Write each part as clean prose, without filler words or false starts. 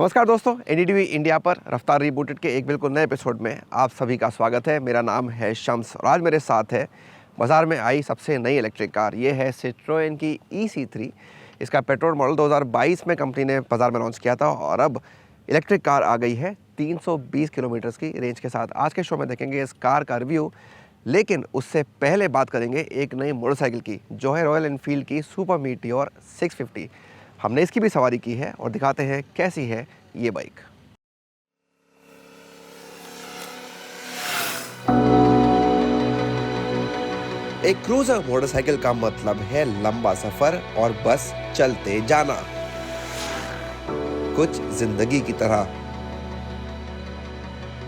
नमस्कार दोस्तों, NDTV India पर रफ्तार रिबूटेड के एक बिल्कुल नए एपिसोड में आप सभी का स्वागत है। मेरा नाम है शम्स और आज मेरे साथ है बाज़ार में आई सबसे नई इलेक्ट्रिक कार। ये है सिट्रोएन की EC3। इसका पेट्रोल मॉडल 2022 में कंपनी ने बाज़ार में लॉन्च किया था और अब इलेक्ट्रिक कार आ गई है 320 किलोमीटर्स की रेंज के साथ। आज के शो में देखेंगे इस कार का रिव्यू, लेकिन उससे पहले बात करेंगे एक नई मोटरसाइकिल की जो है रॉयल एनफील्ड की सुपर मीटियोर 650। हमने इसकी भी सवारी की है और दिखाते हैं कैसी है ये बाइक। एक क्रूजर मोटरसाइकिल का मतलब है लंबा सफर और बस चलते जाना, कुछ जिंदगी की तरह।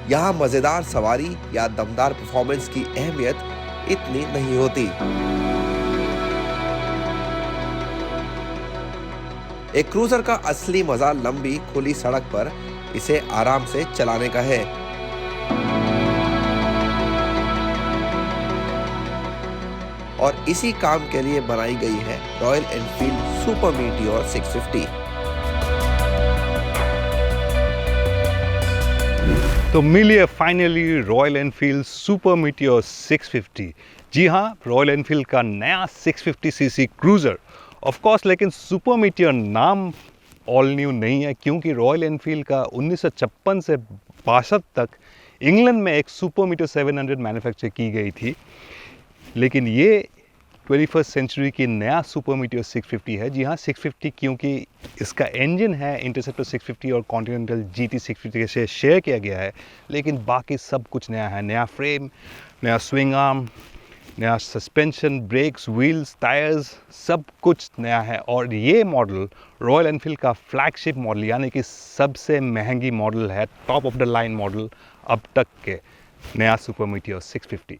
यहाँ मजेदार सवारी या दमदार परफॉर्मेंस की अहमियत इतनी नहीं होती। एक क्रूजर का असली मजा लंबी खुली सड़क पर इसे आराम से चलाने का है। और इसी काम के लिए बनाई गई है रॉयल एनफील्ड सुपर मीटियोर 650। तो मिलिए finally royal Enfield super meteor 650। जी हाँ, रॉयल एनफील्ड का नया 650cc क्रूज़र ऑफ कोर्स, लेकिन सुपर मीटियोर नाम ऑल न्यू नहीं है क्योंकि रॉयल एनफील्ड का 1956 से 62 तक इंग्लैंड में एक सुपर मीटियोर 700 मैन्युफैक्चर की गई थी। लेकिन ये 21st सेंचुरी की नया सुपर मीटियोर 650 है। जी हाँ, 650 क्योंकि इसका इंजन है इंटरसेप्टर 650 और कॉन्टिनेंटल GT 650 से शेयर किया गया है, लेकिन बाकी सब कुछ नया है। नया फ्रेम, नया स्विंग आर्म, नया सस्पेंशन, ब्रेक्स, व्हील्स, टायर्स, सब कुछ नया है। और ये मॉडल रॉयल एनफील्ड का फ्लैगशिप मॉडल यानी कि सबसे महंगी मॉडल है, top of the line model अब तक के नया super meteor 650।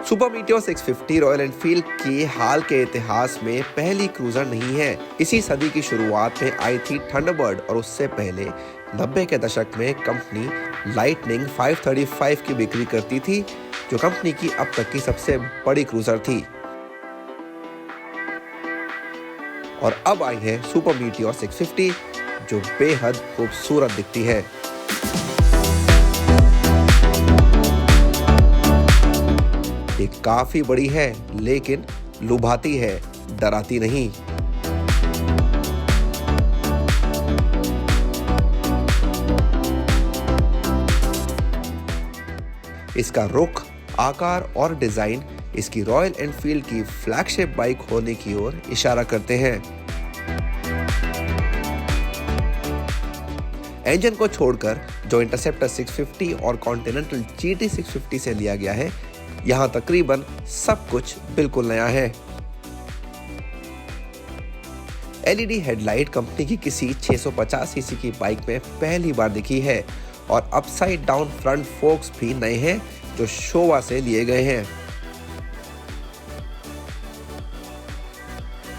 Super meteor 650 royal Enfield की हाल के इतिहास में पहली क्रूजर नहीं है। इसी सदी की शुरुआत में आई थी थंडरबर्ड और उससे पहले 90 के दशक में कंपनी लाइटनिंग 535 की बिक्री करती थी, जो कंपनी की अब तक की सबसे बड़ी क्रूजर थी। और अब आई है सुपर मीटियोर 650 जो बेहद खूबसूरत दिखती है। ये काफी बड़ी है लेकिन लुभाती है, डराती नहीं। इसका रुख, आकार और डिजाइन इसकी रॉयल एनफील्ड की फ्लैगशिप बाइक होने की ओर इशारा करते हैं। इंजन को छोड़कर जो इंटरसेप्टर 650 और कॉन्टिनेंटल GT 650 से लिया गया है, यहाँ तकरीबन सब कुछ बिल्कुल नया है। LED हेडलाइट कंपनी की किसी 650cc की बाइक में पहली बार दिखी है और अपसाइड डाउन फ्रंट फोक्स भी नए हैं जो शोवा से लिए गए हैं।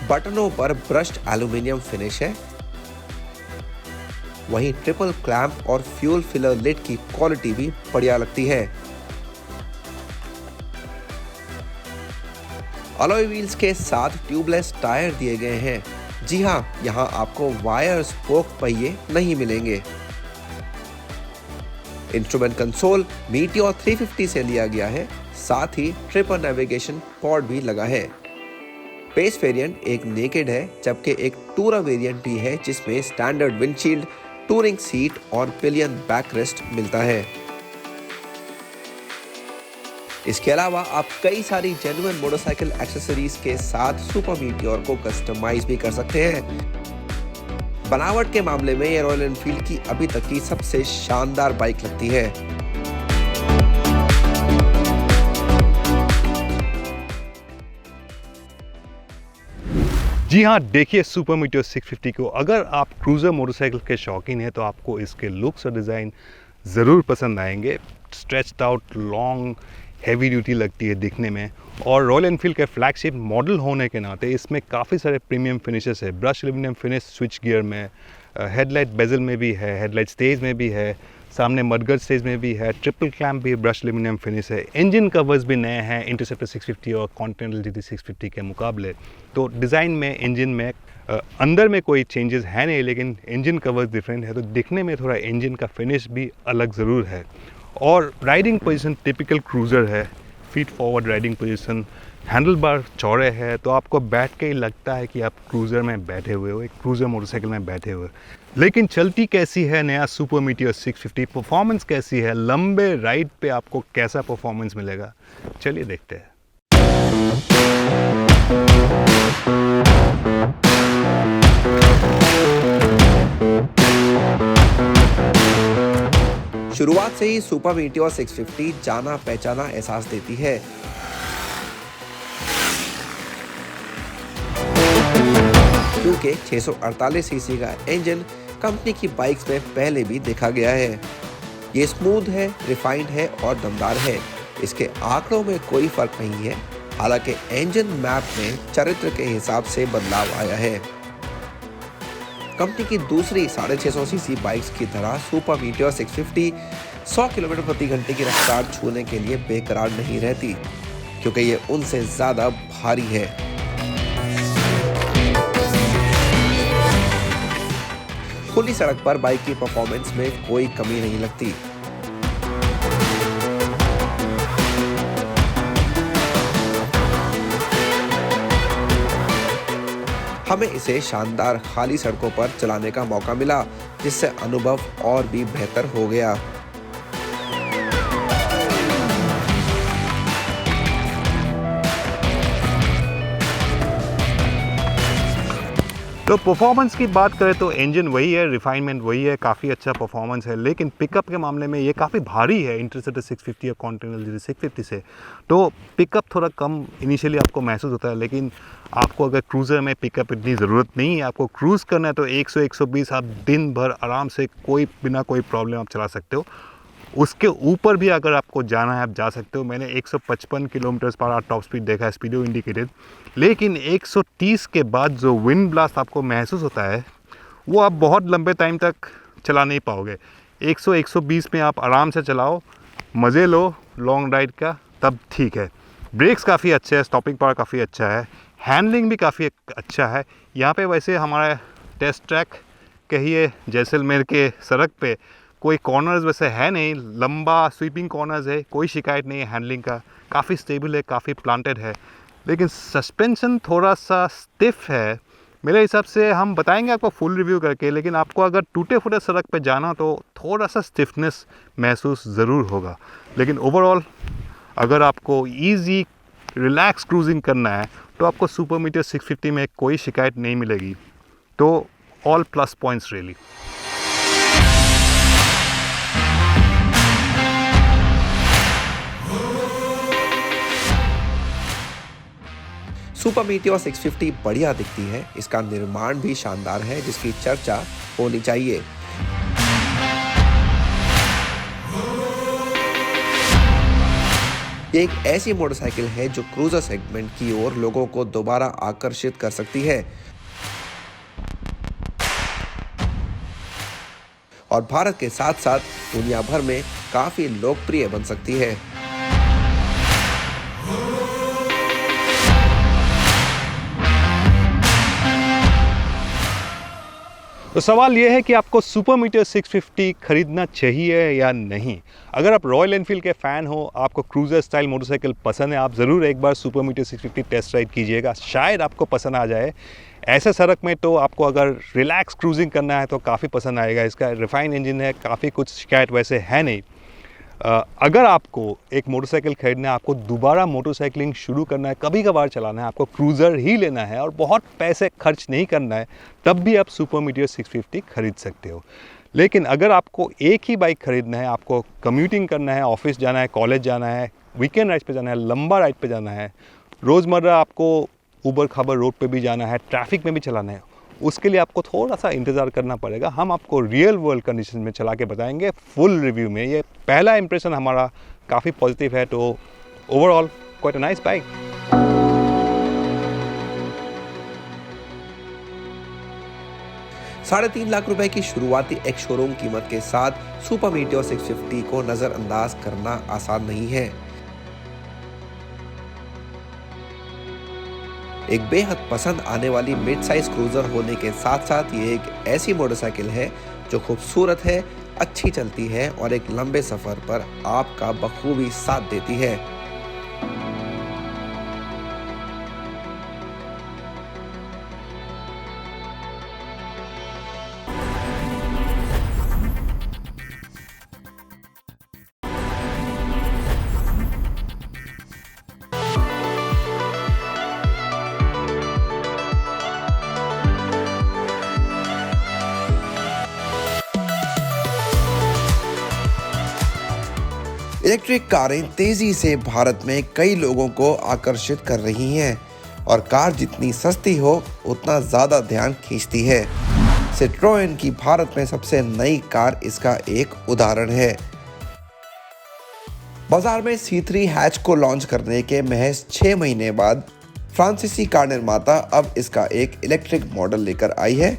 बटनों पर ब्रश्ड एल्यूमिनियम फिनिश है। वहीं ट्रिपल क्लैंप और फ्यूल फिलर लिड की क्वालिटी भी बढ़िया लगती है। अलॉय व्हील्स के साथ ट्यूबलेस टायर दिए गए हैं। जी हाँ, यहाँ आपको वायर स्पोक पहिए नहीं मिलेंगे। इंस्ट्रूमेंट कंसोल मीटियोर 350 से लिया गया है, साथ ही ट्रिपर नेविगेशन पॉड भी लगा है। बेस वेरिएंट एक नेकेड है, जबकि एक टूरर वेरिएंट भी है जिसमें स्टैंडर्ड विंडशील्ड, टूरिंग सीट और पिलियन बैकरेस्ट मिलता है। इसके अलावा आप कई सारी जेन्युइन मोटरसाइकिल एक्सेसरीज के साथ सुपर मीटियोर को कस्टमाइज भी कर सकते हैं। बनावट के मामले में ये रॉयल एनफील्ड की अभी तक की सबसे शानदार बाइक लगती है। जी हाँ, देखिए सुपर मीटियोर 650 को। अगर आप क्रूज़र मोटरसाइकिल के शौकीन हैं तो आपको इसके लुक्स और डिज़ाइन ज़रूर पसंद आएंगे। Stretched out, long, heavy duty लगती है दिखने में। और रॉयल एनफील्ड के फ्लैगशिप मॉडल होने के नाते इसमें काफ़ी सारे प्रीमियम फिनिशेस है। Brush aluminium finish switch gear में, हेडलाइट बेजल में भी है, हेडलाइट स्टेज में भी है, सामने मडगार्ड स्टेज में भी है, ट्रिपल क्लैम्प भी, ब्रश एल्यूमिनियम फिनिश है, इंजन कवर्स भी नए हैं इंटरसेप्टर 650 और कॉन्टिनेंटल GT 650 के मुकाबले। तो डिज़ाइन में, इंजन में अंदर में कोई चेंजेस है नहीं, लेकिन इंजन कवर्स डिफरेंट है, तो दिखने में थोड़ा इंजन का फिनिश भी अलग ज़रूर है। और राइडिंग पोजीशन टिपिकल क्रूज़र है, feet forward riding position, handle bar चौड़े है, तो आपको बैठ के ही लगता है कि आप क्रूज़र में बैठे हुए हो, एक क्रूज़र मोटरसाइकिल में बैठे हुए। लेकिन चलती कैसी है नया सुपर मीटियोर 650, परफॉर्मेंस कैसी है, लंबे राइड पे आपको कैसा परफॉर्मेंस मिलेगा, चलिए देखते हैं। शुरुआत से ही सुपर मीटियोर 650 जाना पहचाना एहसास देती है। क्योंकि 648 सीसी का इंजन कंपनी की बाइक्स में पहले भी देखा गया है। ये स्मूथ है, रिफाइंड है और दमदार है। इसके आंकड़ों में कोई फर्क नहीं है, हालांकि इंजन मैप में चरित्र के हिसाब से बदलाव आया है। कंपनी की दूसरी 650 सीसी बाइक्स की तरह सुपर मीटियोर 650 100 किलोमीटर प्रति घंटे की रफ्तार छूने के लिए बेकरार नहीं रहती, क्योंकि ये उनसे ज्यादा भारी है। खुली सड़क पर बाइक की परफॉर्मेंस में कोई कमी नहीं लगती। हमें इसे शानदार खाली सड़कों पर चलाने का मौका मिला, जिससे अनुभव और भी बेहतर हो गया। तो परफॉर्मेंस की बात करें तो इंजन वही है, रिफाइनमेंट वही है, काफ़ी अच्छा परफॉर्मेंस है, लेकिन पिकअप के मामले में ये काफ़ी भारी है इंटरसेप्टर 650 और कॉन्टिनेंटल GT 650 से। तो पिकअप थोड़ा कम इनिशियली आपको महसूस होता है, लेकिन आपको अगर क्रूज़र में पिकअप इतनी ज़रूरत नहीं है, आपको क्रूज़ करना है तो 100-120 आप दिन भर आराम से बिना कोई प्रॉब्लम आप चला सकते हो। उसके ऊपर भी अगर आपको जाना है आप जा सकते हो। मैंने 155 किलोमीटर/आवर टॉप स्पीड देखा है, स्पीडो इंडिकेटेड, लेकिन 130 के बाद जो विंड ब्लास्ट आपको महसूस होता है वो आप बहुत लंबे टाइम तक चला नहीं पाओगे। 100-120 में आप आराम से चलाओ, मज़े लो लॉन्ग राइड का, तब ठीक है। ब्रेक्स काफ़ी अच्छे हैं, स्टॉपिंग पावर काफ़ी अच्छा है, हैंडलिंग भी काफ़ी अच्छा है। यहाँ पे वैसे हमारा टेस्ट ट्रैक कहिए जैसलमेर के सड़क पे कोई कॉर्नर्स वैसे है नहीं, लंबा स्वीपिंग कॉर्नर्स है, कोई शिकायत नहीं है हैंडलिंग का, काफ़ी स्टेबल है, काफ़ी प्लांटेड है। लेकिन सस्पेंशन थोड़ा सा स्टिफ है मेरे हिसाब से। हम बताएंगे आपको फुल रिव्यू करके, लेकिन आपको अगर टूटे फूटे सड़क पे जाना तो थोड़ा सा स्टिफनेस महसूस ज़रूर होगा। लेकिन ओवरऑल अगर आपको ईजी रिलैक्स क्रूजिंग करना है तो आपको सुपर मीटियोर 650 में कोई शिकायत नहीं मिलेगी। तो all plus points really. Super meteor 650 बढ़िया दिखती है, इसका निर्माण भी शानदार है, जिसकी चर्चा होनी चाहिए। ये एक ऐसी मोटरसाइकिल है जो क्रूजर सेगमेंट की ओर लोगों को दोबारा आकर्षित कर सकती है और भारत के साथ साथ दुनिया भर में काफी लोकप्रिय बन सकती है। तो सवाल ये है कि आपको सुपर मीटियोर 650 खरीदना चाहिए या नहीं। अगर आप रॉयल एनफील्ड के फ़ैन हो, आपको क्रूज़र स्टाइल मोटरसाइकिल पसंद है, आप ज़रूर एक बार सुपर मीटियोर 650 टेस्ट राइड कीजिएगा, शायद आपको पसंद आ जाए। ऐसे सड़क में तो आपको अगर रिलैक्स क्रूजिंग करना है तो काफ़ी पसंद आएगा। इसका रिफाइन इंजन है, काफ़ी कुछ शिकायत वैसे है नहीं। अगर आपको एक मोटरसाइकिल खरीदना है, आपको दोबारा मोटरसाइकिलिंग शुरू करना है, कभी कभार चलाना है, आपको क्रूज़र ही लेना है और बहुत पैसे खर्च नहीं करना है, तब भी आप सुपर मीटियोर 650 खरीद सकते हो। लेकिन अगर आपको एक ही बाइक खरीदना है, आपको कम्यूटिंग करना है, ऑफिस जाना है, कॉलेज जाना है, वीकेंड राइड पे जाना है, लंबा राइड पे जाना है, रोज़मर्रा आपको ऊबर खाबर रोड पे भी जाना है, ट्रैफिक में भी चलाना है, उसके लिए आपको थोड़ा सा इंतज़ार करना पड़ेगा। हम आपको रियल वर्ल्ड कंडीशन में चला के बताएंगे फुल रिव्यू में। ये पहला इंप्रेशन हमारा काफ़ी पॉजिटिव है, तो overall quite a nice bike. 3.5 lakh रुपए की शुरुआती एक शोरूम कीमत के साथ सुपर मीटियोर 650 को नजरअंदाज करना आसान नहीं है। एक बेहद पसंद आने वाली मिड साइज क्रूजर होने के साथ साथ ये एक ऐसी मोटरसाइकिल है जो खूबसूरत है, अच्छी चलती है और एक लंबे सफर पर आपका बखूबी साथ देती है। इलेक्ट्रिक कारें तेजी से भारत में कई लोगों को आकर्षित कर रही हैं और कार जितनी सस्ती हो उतना ज़्यादा ध्यान खींचती है। सिट्रोएन की भारत में सबसे नई कार इसका एक उदाहरण है। बाजार में C3 हैच को लॉन्च करने के महज 6 महीने बाद फ्रांसीसी कार निर्माता अब इसका एक इलेक्ट्रिक मॉडल लेकर आई है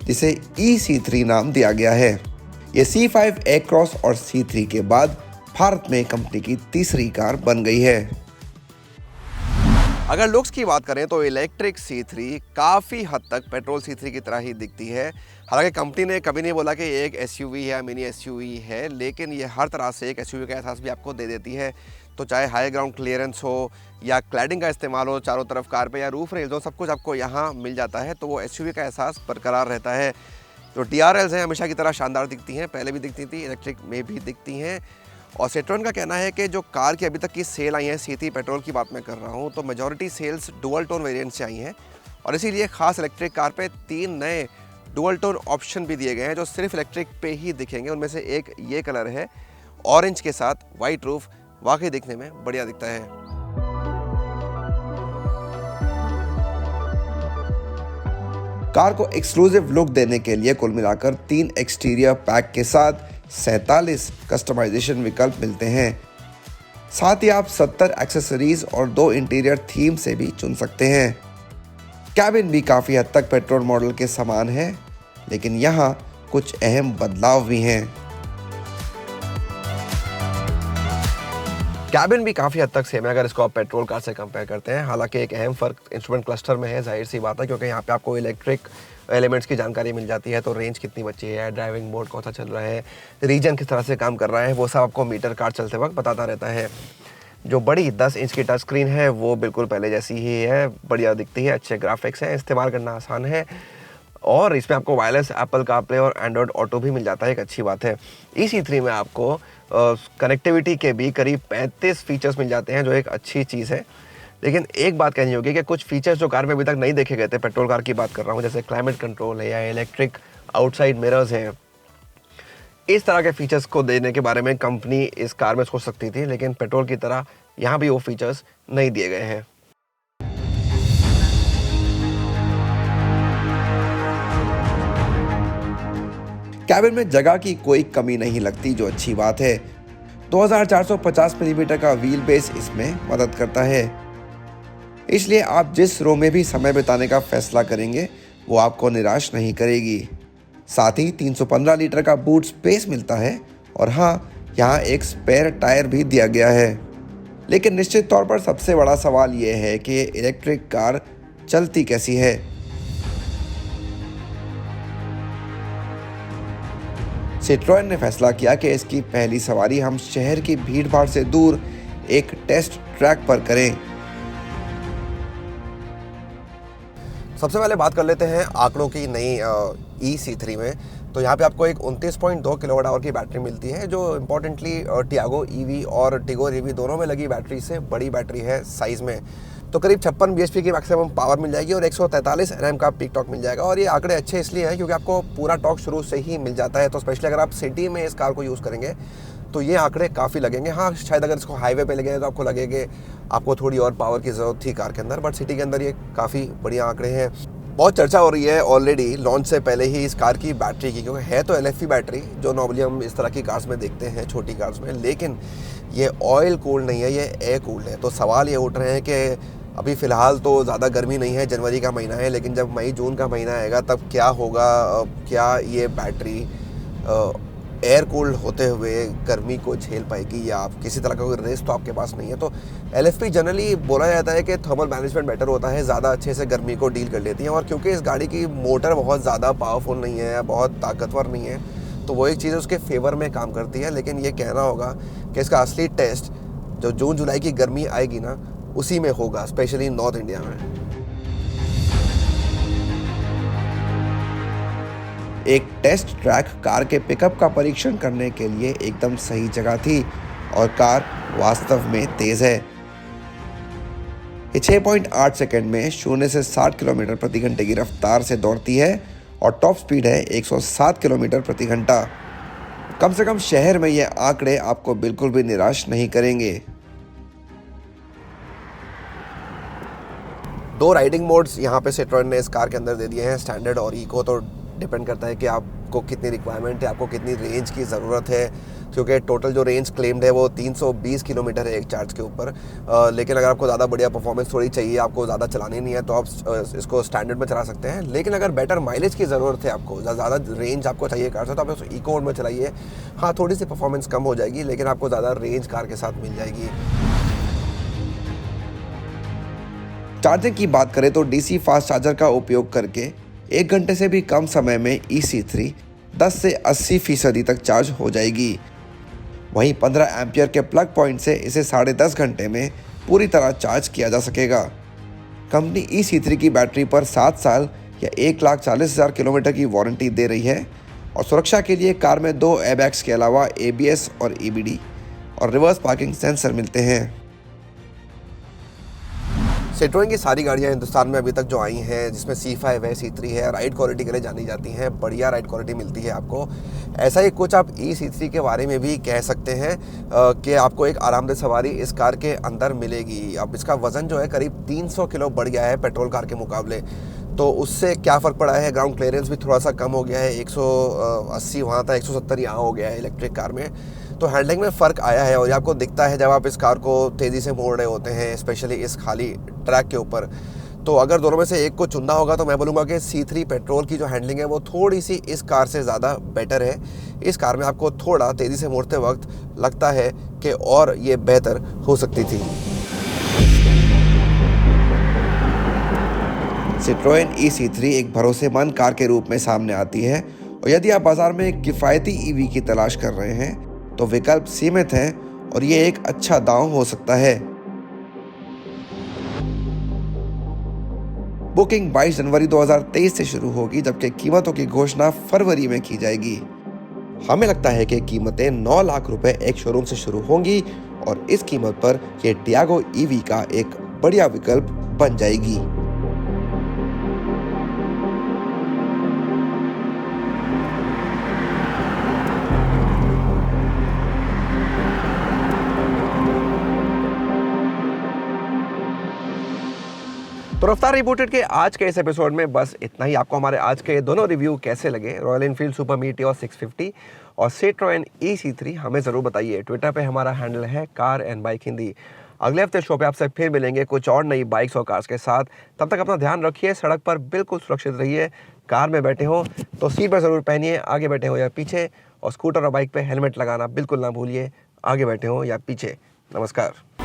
जिसे EC3 नाम दिया गया है। ये C5 A-Cross और C3 के बाद भारत में कंपनी की तीसरी कार बन गई है। अगर लुक्स की बात करें तो इलेक्ट्रिक C3 काफ़ी हद तक पेट्रोल C3 की तरह ही दिखती है। हालांकि कंपनी ने कभी नहीं बोला कि ये एक SUV या मिनी SUV है, लेकिन ये हर तरह से एक SUV का एहसास भी आपको दे देती है। तो चाहे हाई ग्राउंड क्लियरेंस हो या क्लैडिंग का इस्तेमाल हो चारों तरफ कार पे, या रूफ रेल्स हो, सब कुछ आपको यहाँ मिल जाता है, तो वो SUV का एहसास बरकरार रहता है। जो DRLs हैं हमेशा की तरह शानदार दिखती हैं, पहले भी दिखती थी, इलेक्ट्रिक में भी दिखती हैं। और सिट्रोएन का कहना है कि जो कार की अभी तक की सेल आई है, C3 पेट्रोल की बात मैं कर रहा हूँ, तो majority sales dual tone variant से आई हैं और इसीलिए खास इलेक्ट्रिक कार पे 3 नए डुअल टोन ऑप्शन भी दिए गए हैं जो सिर्फ इलेक्ट्रिक पे ही दिखेंगे। उनमें से एक ये कलर है ऑरेंज के साथ वाइट रूफ, वाकई दिखने में बढ़िया दिखता है। कार को एक्सक्लूसिव लुक देने के लिए कुल मिलाकर 3 एक्सटीरियर पैक के साथ 47 कस्टमाइजेशन विकल्प मिलते हैं। साथ ही आप 70 एक्सेसरीज और 2 इंटीरियर थीम से भी चुन सकते हैं। कैबिन भी काफ़ी हद तक पेट्रोल मॉडल के समान है, लेकिन यहाँ कुछ अहम बदलाव भी हैं। कैबिन भी काफ़ी हद तक सेम है अगर इसको आप पेट्रोल कार से कंपेयर करते हैं। हालांकि एक अहम फ़र्क इंस्ट्रूमेंट क्लस्टर में है, जाहिर सी बात है, क्योंकि यहाँ पे आपको इलेक्ट्रिक एलिमेंट्स की जानकारी मिल जाती है। तो रेंज कितनी बची है, ड्राइविंग मोड कौन सा चल रहा है, रीजन किस तरह से काम कर रहा है, वो सब आपको मीटर कार चलते वक्त बताता रहता है। जो बड़ी 10 इंच की टच स्क्रीन है वो बिल्कुल पहले जैसी ही है, बढ़िया दिखती है, अच्छे ग्राफिक्स हैं, इस्तेमाल करना आसान है और इसमें आपको वायरलेस एप्पल कारप्ले और एंड्रॉयड ऑटो भी मिल जाता है, एक अच्छी बात है। EC3 में आपको कनेक्टिविटी के भी करीब 35 फीचर्स मिल जाते हैं, जो एक अच्छी चीज़ है। लेकिन एक बात कहनी होगी कि कुछ फीचर्स जो कार में अभी तक नहीं देखे गए थे, पेट्रोल कार की बात कर रहा हूँ, जैसे क्लाइमेट कंट्रोल है या इलेक्ट्रिक आउटसाइड मिरर्स हैं, इस तरह के फीचर्स को देने के बारे में कंपनी इस कार में सोच सकती थी, लेकिन पेट्रोल की तरह यहाँ भी वो फीचर्स नहीं दिए गए हैं। कैबिन में जगह की कोई कमी नहीं लगती, जो अच्छी बात है। 2450 मिलीमीटर का व्हील बेस इसमें मदद करता है, इसलिए आप जिस रो में भी समय बिताने का फैसला करेंगे वो आपको निराश नहीं करेगी। साथ ही 315 लीटर का बूट स्पेस मिलता है और हाँ, यहाँ एक स्पेयर टायर भी दिया गया है। लेकिन निश्चित तौर पर सबसे बड़ा सवाल ये है कि ये इलेक्ट्रिक कार चलती कैसी है। सिट्रोएन ने फैसला किया कि इसकी पहली सवारी हम शहर की भीड़भाड़ से दूर एक टेस्ट ट्रैक पर करें। सबसे पहले बात कर लेते हैं आंकड़ों की नई EC3 में। तो यहाँ पे आपको एक 29.2 किलोवाट आवर की बैटरी मिलती है, जो इम्पोर्टेंटली टियागो EV और टिगोर EV दोनों में लगी बैटरी से बड़ी बैटरी है साइज़ में। तो करीब 56 bhp की मैक्सिमम पावर मिल जाएगी और 143 Nm का पीक टॉर्क मिल जाएगा। और ये आंकड़े अच्छे इसलिए हैं क्योंकि आपको पूरा टॉर्क शुरू से ही मिल जाता है। तो स्पेशली अगर आप सिटी में इस कार को यूज़ करेंगे तो ये आंकड़े काफ़ी लगेंगे। हाँ, शायद अगर इसको हाईवे पे लगेंगे तो आपको लगेगा आपको थोड़ी और पावर की ज़रूरत थी कार के अंदर, बट सिटी के अंदर ये काफ़ी बढ़िया आंकड़े हैं। बहुत चर्चा हो रही है ऑलरेडी लॉन्च से पहले ही इस कार की बैटरी की, क्योंकि है तो LFP बैटरी जो नॉर्मली हम इस तरह की कार्स में देखते हैं, छोटी कार्स में, लेकिन ये ऑयल कूल्ड नहीं है, ये एयर कूल्ड है। तो सवाल ये उठ रहे हैं कि अभी फ़िलहाल तो ज़्यादा गर्मी नहीं है, जनवरी का महीना है, लेकिन जब मई जून का महीना आएगा तब क्या होगा, क्या ये बैटरी एयर कूल्ड होते हुए गर्मी को झेल पाएगी, या आप किसी तरह का कोई रेस तो आपके पास नहीं है। तो LFP जनरली बोला जाता है कि थर्मल मैनेजमेंट बेटर होता है, ज़्यादा अच्छे से गर्मी को डील कर लेती है। और क्योंकि इस गाड़ी की मोटर बहुत ज़्यादा पावरफुल नहीं है, बहुत ताकतवर नहीं है, तो वो एक चीज़ उसके फेवर में काम करती है। लेकिन ये कहना होगा कि इसका असली टेस्ट जो जून जुलाई की गर्मी आएगी ना, उसी में होगा, स्पेशली नॉर्थ इंडिया में। एक टेस्ट ट्रैक कार के पिकअप का परीक्षण करने के लिए एकदम सही जगह थी, और कार वास्तव में तेज है। ये 6.8 सेकंड में 0 से 60 किलोमीटर प्रति घंटे की रफ्तार से दौड़ती है, और टॉप स्पीड है 107 किलोमीटर प्रति घंटा। कम से कम शहर में ये आंकड़े आपको बिल्कुल भी निराश नहीं करेंगे। 2 राइडिंग मोड्स यहाँ पे सिट्रोएन ने इस कार के अंदर दे दिए हैं, स्टैंडर्ड और इको। तो डिपेंड करता है कि आपको कितनी रिक्वायरमेंट है, आपको कितनी रेंज की ज़रूरत है, क्योंकि टोटल जो रेंज क्लेम्ड है वो 320 किलोमीटर है एक चार्ज के ऊपर। लेकिन अगर आपको ज़्यादा बढ़िया परफॉर्मेंस थोड़ी चाहिए, आपको ज़्यादा चलानी नहीं है, तो आप इसको स्टैंडर्ड में चला सकते हैं। लेकिन अगर बेटर माइलेज की ज़रूरत है, आपको ज़्यादा रेंज आपको चाहिए कार से, तो आप इसको इको मोड में चलाइए। हाँ, थोड़ी सी परफॉर्मेंस कम हो जाएगी, लेकिन आपको ज़्यादा रेंज कार के साथ मिल जाएगी। चार्जिंग की बात करें तो DC फास्ट चार्जर का उपयोग करके 1 घंटे से भी कम समय में EC3 10 से 80% तक चार्ज हो जाएगी। वहीं 15 एम्पियर के प्लग पॉइंट से इसे 10.5 घंटे में पूरी तरह चार्ज किया जा सकेगा। कंपनी EC3 की बैटरी पर 7 साल या 1,40,000 किलोमीटर की वारंटी दे रही है, और सुरक्षा के लिए कार में 2 एयरबैग्स के अलावा ABS और EBD और रिवर्स पार्किंग सेंसर मिलते हैं। सिट्रोएन की सारी गाड़ियाँ हिंदुस्तान में अभी तक जो आई हैं, जिसमें C5 है, C3 है, राइड क्वालिटी के लिए जानी जाती हैं, बढ़िया राइड क्वालिटी मिलती है आपको। ऐसा ही कुछ आप EC3 के बारे में भी कह सकते हैं कि आपको एक आरामदेह सवारी इस कार के अंदर मिलेगी। अब इसका वज़न जो है करीब 300 किलो बढ़ गया है पेट्रोल कार के मुकाबले। तो उससे क्या फ़र्क पड़ा है, ग्राउंड क्लियरेंस भी थोड़ा सा कम हो गया है, 180 वहाँ था, 170 यहाँ हो गया है इलेक्ट्रिक कार में। तो हैंडलिंग में फ़र्क आया है, और ये आपको दिखता है जब आप इस कार को तेज़ी से मोड़ रहे होते हैं, स्पेशली इस खाली ट्रैक के ऊपर। तो अगर दोनों में से एक को चुनना होगा तो मैं बोलूँगा कि C3 पेट्रोल की जो हैंडलिंग है वो थोड़ी सी इस कार से ज़्यादा बेटर है। इस कार में आपको थोड़ा तेज़ी से मोड़ते वक्त लगता है कि और ये बेहतर हो सकती थी। सिट्रोएन EC3 एक भरोसेमंद कार के रूप में सामने आती है, और यदि आप बाजार में एक किफ़ायती EV की तलाश कर रहे हैं तो विकल्प सीमित हैं, और ये एक अच्छा दांव हो सकता है। बुकिंग 22 जनवरी 2023 से शुरू होगी, जबकि कीमतों की घोषणा फरवरी में की जाएगी। हमें लगता है कि कीमतें 9 लाख रुपए एक शोरूम से शुरू होंगी, और इस कीमत पर ये टियागो EV का एक बढ़िया विकल्प बन जाएगी। तो रफ्तार रिबूटेड के आज के इस एपिसोड में बस इतना ही। आपको हमारे आज के दोनों रिव्यू कैसे लगे, रॉयल एनफील्ड सुपर मीटियोर 650 और सिट्रोएन EC3, हमें ज़रूर बताइए। ट्विटर पे हमारा हैंडल है कार एंड बाइक हिंदी। अगले हफ्ते शो पे आपसे फिर मिलेंगे कुछ और नई बाइक्स और कार्स के साथ। तब तक अपना ध्यान रखिए, सड़क पर बिल्कुल सुरक्षित रहिए। कार में बैठे हो तो सीट पर ज़रूर पहनिए, आगे बैठे हो या पीछे, और स्कूटर और बाइक पे हेलमेट लगाना बिल्कुल ना भूलिए, आगे बैठे हो या पीछे। नमस्कार।